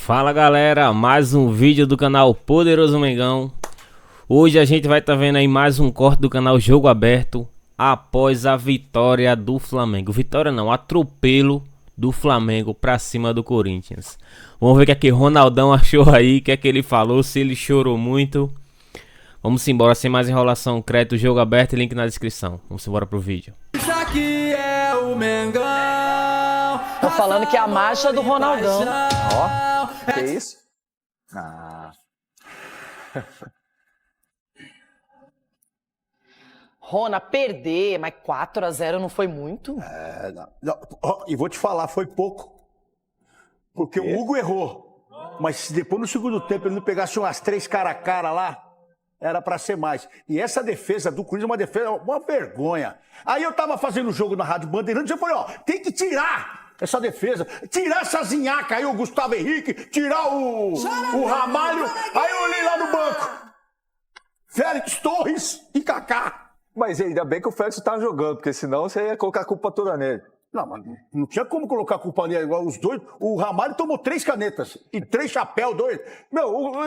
Fala galera, mais um vídeo do canal Poderoso Mengão. Hoje a gente vai estar vendo aí mais um corte do canal Jogo Aberto após a vitória do Flamengo. Vitória não, atropelo do Flamengo pra cima do Corinthians. Vamos ver o que é que Ronaldão achou aí, o que é que ele falou, se ele chorou muito. Vamos embora, sem mais enrolação, crédito Jogo Aberto e link na descrição. Vamos embora pro vídeo. Isso aqui é o Mengão. Tô falando que é a marcha do Ronaldão. Ó, que isso? Rona, perder, mas 4-0 não foi muito? E vou te falar, foi pouco. Porque o Hugo errou. Mas se depois no segundo tempo ele não pegasse umas 3 cara a cara lá, era pra ser mais. E essa defesa do Corinthians é uma defesa, uma vergonha. Aí eu tava fazendo o jogo na Rádio Bandeirantes e eu falei, ó, tem que tirar essa defesa, tirar essa zinhaca aí, o Gustavo Henrique, tirar o Ramalho. Aí eu olhei lá no banco, Félix Torres e Kaká. Mas ainda bem que o Félix tá jogando, porque senão você ia colocar a culpa toda nele. Não, mas não tinha como colocar a culpa nele. Os dois, o Ramalho tomou 3 canetas e 3 chapéus, 2.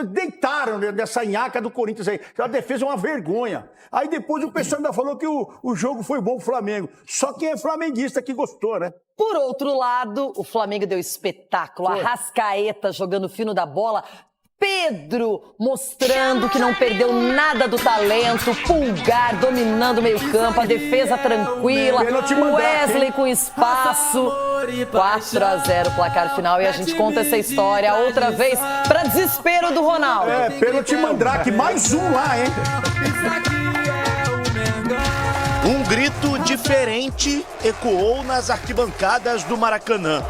Deitaram nessa nhaca do Corinthians aí. A defesa é uma vergonha. Aí depois o pessoal ainda falou que o jogo foi bom pro Flamengo. Só quem é flamenguista que gostou, né? Por outro lado, o Flamengo deu espetáculo. Foi. Arrascaeta jogando fino da bola. Pedro mostrando que não perdeu nada do talento. Pulgar dominando o meio-campo. A defesa tranquila. O Wesley com espaço. 4-0 placar final. E a gente conta essa história outra vez para desespero do Ronaldo. É, pênalti Mandrake. Mais um lá, hein? Um grito diferente ecoou nas arquibancadas do Maracanã.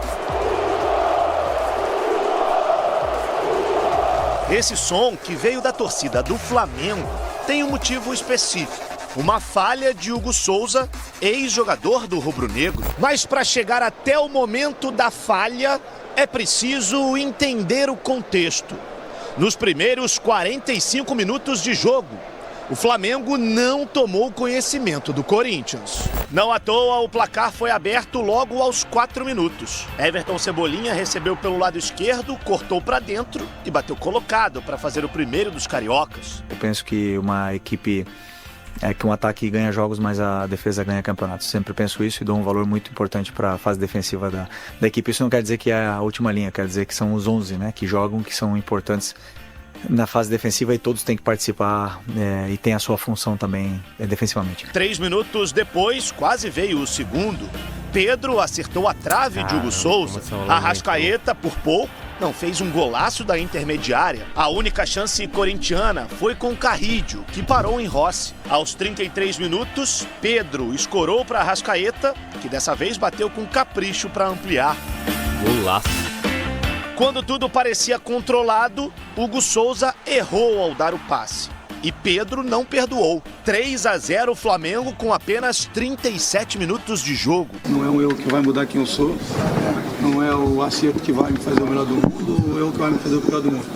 Esse som, que veio da torcida do Flamengo, tem um motivo específico. Uma falha de Hugo Souza, ex-jogador do rubro-negro. Mas para chegar até o momento da falha, é preciso entender o contexto. Nos primeiros 45 minutos de jogo, o Flamengo não tomou conhecimento do Corinthians. Não à toa, o placar foi aberto logo aos 4 minutos. Everton Cebolinha recebeu pelo lado esquerdo, cortou para dentro e bateu colocado para fazer o primeiro dos cariocas. Eu penso que uma equipe que um ataque ganha jogos, mas a defesa ganha campeonatos. Sempre penso isso e dou um valor muito importante para a fase defensiva da equipe. Isso não quer dizer que é a última linha, quer dizer que são os 11, né, que jogam, que são importantes na fase defensiva e todos têm que participar e tem a sua função também defensivamente. 3 minutos depois, quase veio o segundo. Pedro acertou a trave de Hugo Souza. Arrascaeta, por pouco, não fez um golaço da intermediária. A única chance corintiana foi com Carrídio, que parou em Rossi. Aos 33 minutos, Pedro escorou para Arrascaeta, que dessa vez bateu com capricho para ampliar. Golaço. Quando tudo parecia controlado, Hugo Souza errou ao dar o passe. E Pedro não perdoou. 3-0 Flamengo com apenas 37 minutos de jogo. Não é um eu que vai mudar quem eu sou, não é o acerto que vai me fazer o melhor do mundo, ou eu que vai me fazer o pior do mundo.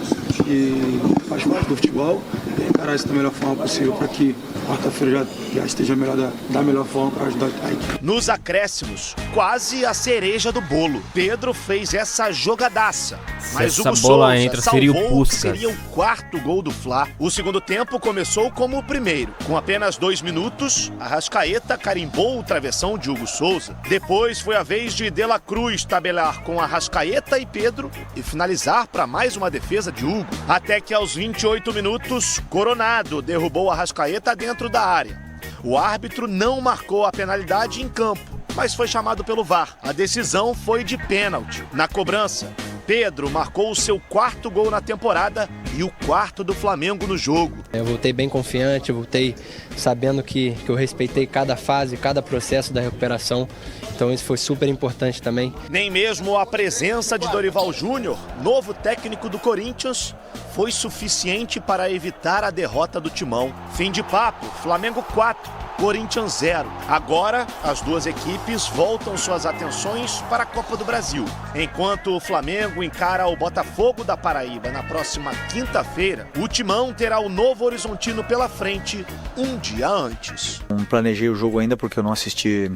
E faz parte do futebol, encarar isso da melhor forma possível para que quarta-feira já esteja melhor, da melhor forma para ajudar a equipe. Nos acréscimos, quase a cereja do bolo. Pedro fez essa jogadaça, mas essa Hugo bola Souza entra, salvou seria o Puskas. seria o 4º gol do Fla. O segundo tempo começou como o primeiro. Com apenas 2 minutos, Arrascaeta carimbou o travessão de Hugo Souza. Depois foi a vez de De La Cruz tabelar com Arrascaeta e Pedro e finalizar para mais uma defesa de Hugo. Até que aos 28 minutos, Coronado derrubou Arrascaeta dentro da área. O árbitro não marcou a penalidade em campo, mas foi chamado pelo VAR. A decisão foi de pênalti. Na cobrança, Pedro marcou o seu 4º gol na temporada e o 4º do Flamengo no jogo. Eu voltei bem confiante, voltei sabendo que eu respeitei cada fase, cada processo da recuperação. Então isso foi super importante também. Nem mesmo a presença de Dorival Júnior, novo técnico do Corinthians, foi suficiente para evitar a derrota do Timão. Fim de papo, Flamengo 4, Corinthians 0. Agora, as duas equipes voltam suas atenções para a Copa do Brasil. Enquanto o Flamengo encara o Botafogo da Paraíba na próxima quinta-feira, o Timão terá o Novo Horizontino pela frente um dia antes. Não planejei o jogo ainda porque eu não assisti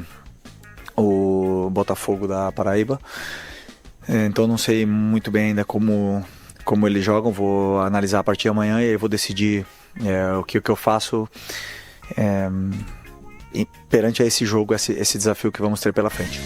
o Botafogo da Paraíba. Então não sei muito bem ainda como eles jogam. Vou analisar a partir de amanhã e aí vou decidir o que eu faço perante a esse jogo, esse desafio que vamos ter pela frente.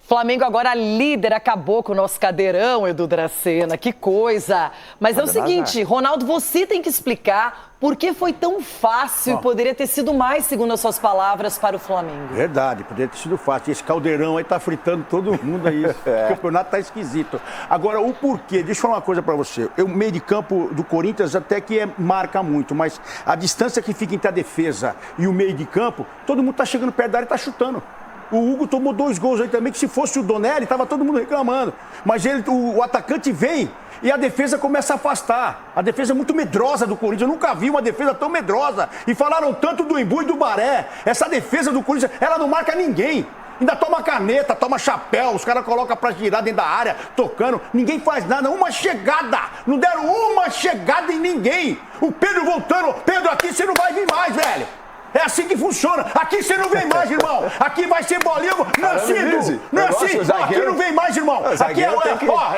Flamengo agora líder, acabou com o nosso cadeirão, Edu Dracena, que coisa. Mas é o seguinte, Ronaldo, você tem que explicar por que foi tão fácil e poderia ter sido mais, segundo as suas palavras, para o Flamengo. Verdade, poderia ter sido fácil. Esse caldeirão aí tá fritando todo mundo aí. O campeonato tá esquisito. Agora, o porquê? Deixa eu falar uma coisa pra você. O meio de campo do Corinthians até que marca muito, mas a distância que fica entre a defesa e o meio de campo, todo mundo tá chegando perto da área e tá chutando. O Hugo tomou 2 gols aí também, que se fosse o Donelli, tava todo mundo reclamando. Mas o atacante vem e a defesa começa a afastar. A defesa é muito medrosa do Corinthians. Eu nunca vi uma defesa tão medrosa. E falaram tanto do Embu e do Baré. Essa defesa do Corinthians, ela não marca ninguém. Ainda toma caneta, toma chapéu, os caras colocam pra girar dentro da área, tocando. Ninguém faz nada, uma chegada. Não deram uma chegada em ninguém. O Pedro voltando. Pedro, aqui você não vai vir mais, velho. É assim que funciona. Aqui você não vem mais, irmão. Aqui vai ser bolinha. Não é assim, não é assim. Aqui não vem mais, irmão. Aqui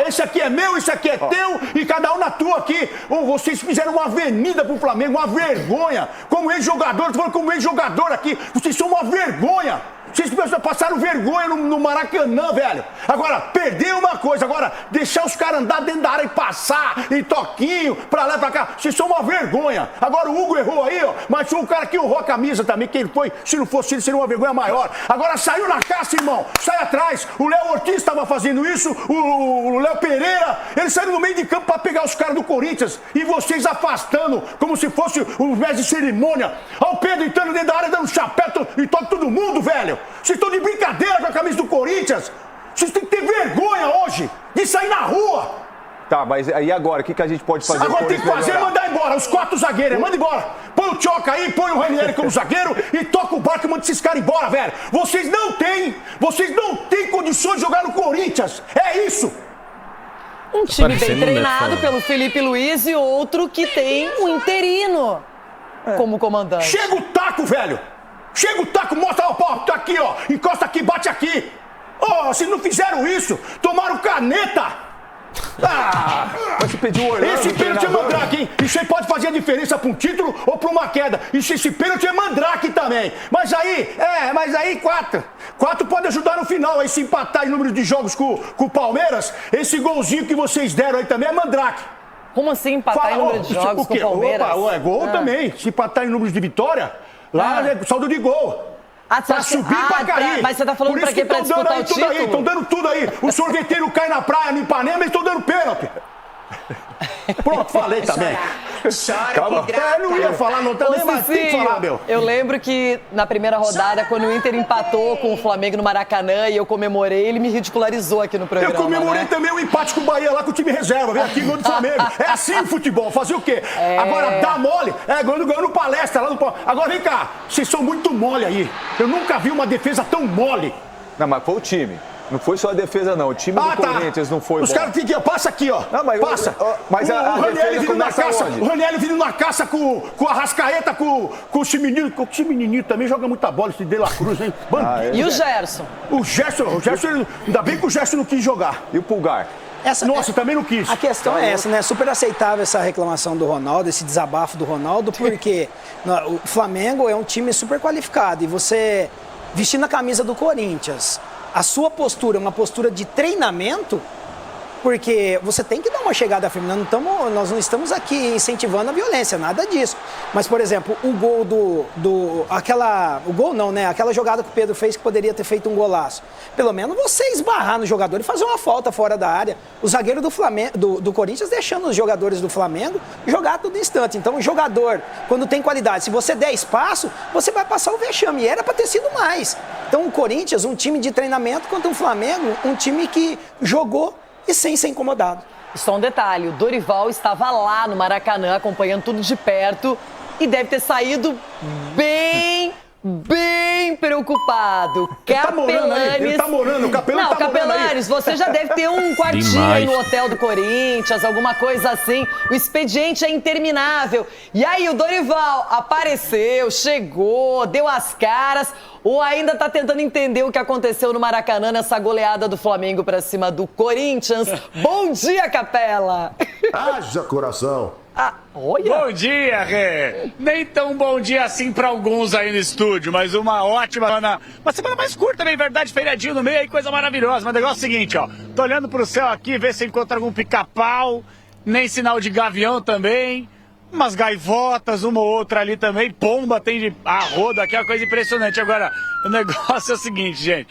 esse aqui é meu, esse aqui é teu e cada um na tua aqui. Vocês fizeram uma avenida pro Flamengo, uma vergonha. Como ex-jogador, tô falando como ex-jogador aqui. Vocês são uma vergonha. Vocês passaram vergonha no Maracanã, velho. Agora, perder uma coisa. Agora, deixar os caras andar dentro da área e passar, e toquinho, pra lá e pra cá. Vocês são uma vergonha. Agora, o Hugo errou aí, ó. Mas foi o cara que honrou a camisa também. Que ele foi, se não fosse ele, seria uma vergonha maior. Agora, saiu na caça, irmão. Sai atrás. O Léo Ortiz estava fazendo isso. O Léo Pereira. Eles saíram no meio de campo pra pegar os caras do Corinthians. E vocês afastando, como se fosse o mestre de cerimônia. Olha o Pedro entrando dentro da área, dando chapéu e toca todo mundo, velho. Vocês estão de brincadeira com a camisa do Corinthians. Vocês têm que ter vergonha hoje de sair na rua. Tá, mas aí agora, o que a gente pode fazer? Agora tem que fazer mandar embora os 4 zagueiros. Manda embora. Põe o Tchoca aí, põe o Ranieri como zagueiro e toca o barco e manda esses caras embora, velho. Vocês não têm condições de jogar no Corinthians. É isso. Um time bem treinado pelo Felipe Luiz e outro que tem um interino como comandante. Chega o taco, velho. Chega o taco, mostra o pau, tá aqui, ó. Encosta aqui, bate aqui. Vocês não fizeram isso. Tomaram caneta. Mas você pediu o Orlando. Esse pênalti é mandrake, hein? Isso aí pode fazer a diferença pra um título ou pra uma queda. Esse pênalti é mandrake também. Mas aí 4. 4 pode ajudar no final aí, se empatar em número de jogos com o Palmeiras. Esse golzinho que vocês deram aí também é mandrake. Como assim empatar em número de jogos com o Palmeiras? Gol também. Se empatar em número de vitória, lá é saldo de gol. Pra subir e pra cair. Mas você tá falando pra quê? Pra disputar o título? Estão dando tudo aí. O sorveteiro cai na praia, no Ipanema, eles estão dando pênalti. Pronto, falei também. Calma. Não ia falar não também, mas tem que falar, meu. Eu lembro que na primeira rodada, quando o Inter empatou com o Flamengo no Maracanã e eu comemorei, ele me ridicularizou aqui no programa. Eu comemorei também o empate com o Bahia lá com o time reserva. Vem aqui, gol do Flamengo. É assim o futebol. Fazer o quê? Agora dá mole. Ganhou no palestra lá no... Agora vem cá. Vocês são muito mole aí. Eu nunca vi uma defesa tão mole. Não, mas foi o time. Não foi só a defesa, não. O time do Corinthians não foi bom. Os caras têm que... Passa aqui, ó. Não, mas passa. Mas a Ranieri vindo na caça. onde? O Ranieri vindo na caça com a Arrascaeta, com o Chimenino. O Chimenino também joga muita bola, esse De La Cruz, hein? E o Gerson? O Gerson, ainda bem que o Gerson não quis jogar. E o Pulgar? Nossa, também não quis. A questão é essa, né? Super aceitável essa reclamação do Ronaldo, esse desabafo do Ronaldo, porque o Flamengo é um time super qualificado e você vestindo a camisa do Corinthians, a sua postura é uma postura de treinamento, porque você tem que dar uma chegada firme. Nós não estamos aqui incentivando a violência, nada disso. Mas, por exemplo, o gol o gol não, né? Aquela jogada que o Pedro fez que poderia ter feito um golaço. Pelo menos você esbarrar no jogador e fazer uma falta fora da área. O zagueiro do Flamengo, do Corinthians deixando os jogadores do Flamengo jogar a todo instante. Então, o jogador, quando tem qualidade, se você der espaço, você vai passar o vexame. E era para ter sido mais. Então, o Corinthians, um time de treinamento, contra o Flamengo, um time que jogou e sem ser incomodado. Só um detalhe, o Dorival estava lá no Maracanã acompanhando tudo de perto e deve ter saído bem bem preocupado. Capelanes... Ele tá morando, o Capelão Não, tá morando Capelanes, você já deve ter um quartinho aí no hotel do Corinthians, alguma coisa assim. O expediente é interminável. E aí, o Dorival apareceu, chegou, deu as caras, ou ainda tá tentando entender o que aconteceu no Maracanã nessa goleada do Flamengo pra cima do Corinthians. Bom dia, Capela! Haja coração! Olha. Bom dia, Rê! Nem tão bom dia assim pra alguns aí no estúdio, mas uma ótima semana. Uma semana mais curta, na verdade, feriadinho no meio aí, coisa maravilhosa. Mas o negócio é o seguinte, ó. Tô olhando pro céu aqui, ver se encontra algum pica-pau, nem sinal de gavião também. Umas gaivotas, uma ou outra ali também. Pomba tem de arrodo aqui, é uma coisa impressionante. Agora, o negócio é o seguinte, gente.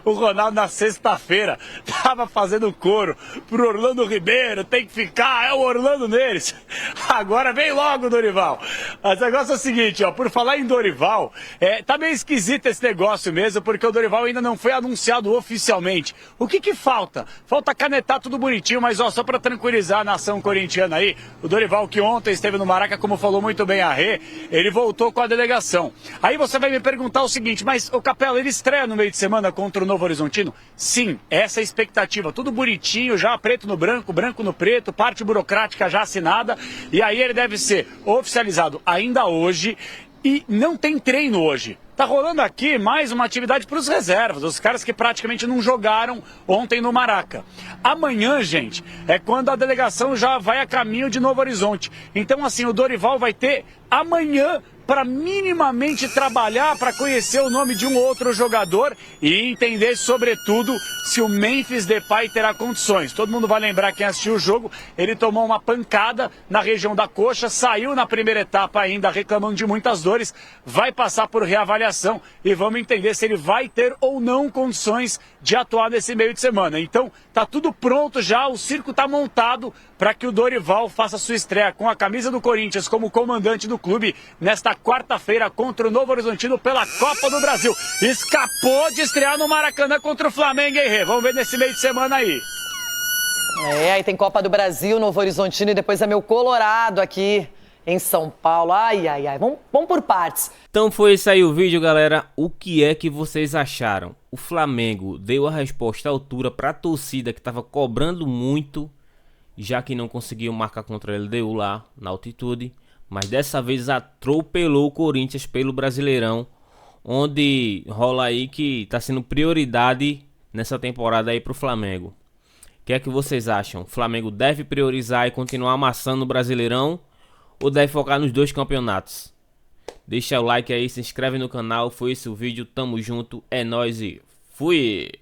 O Ronaldo na sexta-feira tava fazendo coro pro Orlando Ribeiro, tem que ficar, é o Orlando neles. Agora vem logo, Dorival. Mas o negócio é o seguinte, ó, por falar em Dorival, tá meio esquisito esse negócio mesmo, porque o Dorival ainda não foi anunciado oficialmente. O que falta? Falta canetar tudo bonitinho, mas ó, só pra tranquilizar a nação corintiana aí, o Dorival que ontem esteve no Maraca, como falou muito bem a Rê, ele voltou com a delegação. Aí você vai me perguntar o seguinte, mas o Capela, ele estreia no meio de semana contra o Novo Horizontino? Sim, essa é a expectativa. Tudo bonitinho, já preto no branco, branco no preto, parte burocrática já assinada. E aí ele deve ser oficializado ainda hoje e não tem treino hoje. Tá rolando aqui mais uma atividade para os reservas, os caras que praticamente não jogaram ontem no Maraca. Amanhã, gente, é quando a delegação já vai a caminho de Novo Horizonte. Então, assim, o Dorival vai ter amanhã para minimamente trabalhar, para conhecer o nome de um outro jogador e entender, sobretudo, se o Memphis Depay terá condições. Todo mundo vai lembrar, quem assistiu o jogo, ele tomou uma pancada na região da coxa, saiu na primeira etapa ainda reclamando de muitas dores, vai passar por reavaliação e vamos entender se ele vai ter ou não condições de atuar nesse meio de semana. Então, tá tudo pronto já, o circo tá montado para que o Dorival faça sua estreia com a camisa do Corinthians como comandante do clube nesta quarta-feira contra o Novo Horizontino pela Copa do Brasil. Escapou de estrear no Maracanã contra o Flamengo, hein, Rê? Vamos ver nesse meio de semana aí. Aí tem Copa do Brasil, Novo Horizontino e depois é meu Colorado aqui em São Paulo. Ai. Vamos por partes. Então foi isso aí o vídeo, galera. O que é que vocês acharam? O Flamengo deu a resposta à altura para a torcida que estava cobrando muito, já que não conseguiu marcar contra a LDU lá na altitude. Mas dessa vez atropelou o Corinthians pelo Brasileirão, onde rola aí que está sendo prioridade nessa temporada aí para o Flamengo. O que é que vocês acham? O Flamengo deve priorizar e continuar amassando o Brasileirão ou deve focar nos dois campeonatos? Deixa o like aí, se inscreve no canal. Foi esse o vídeo, tamo junto, é nóis e fui!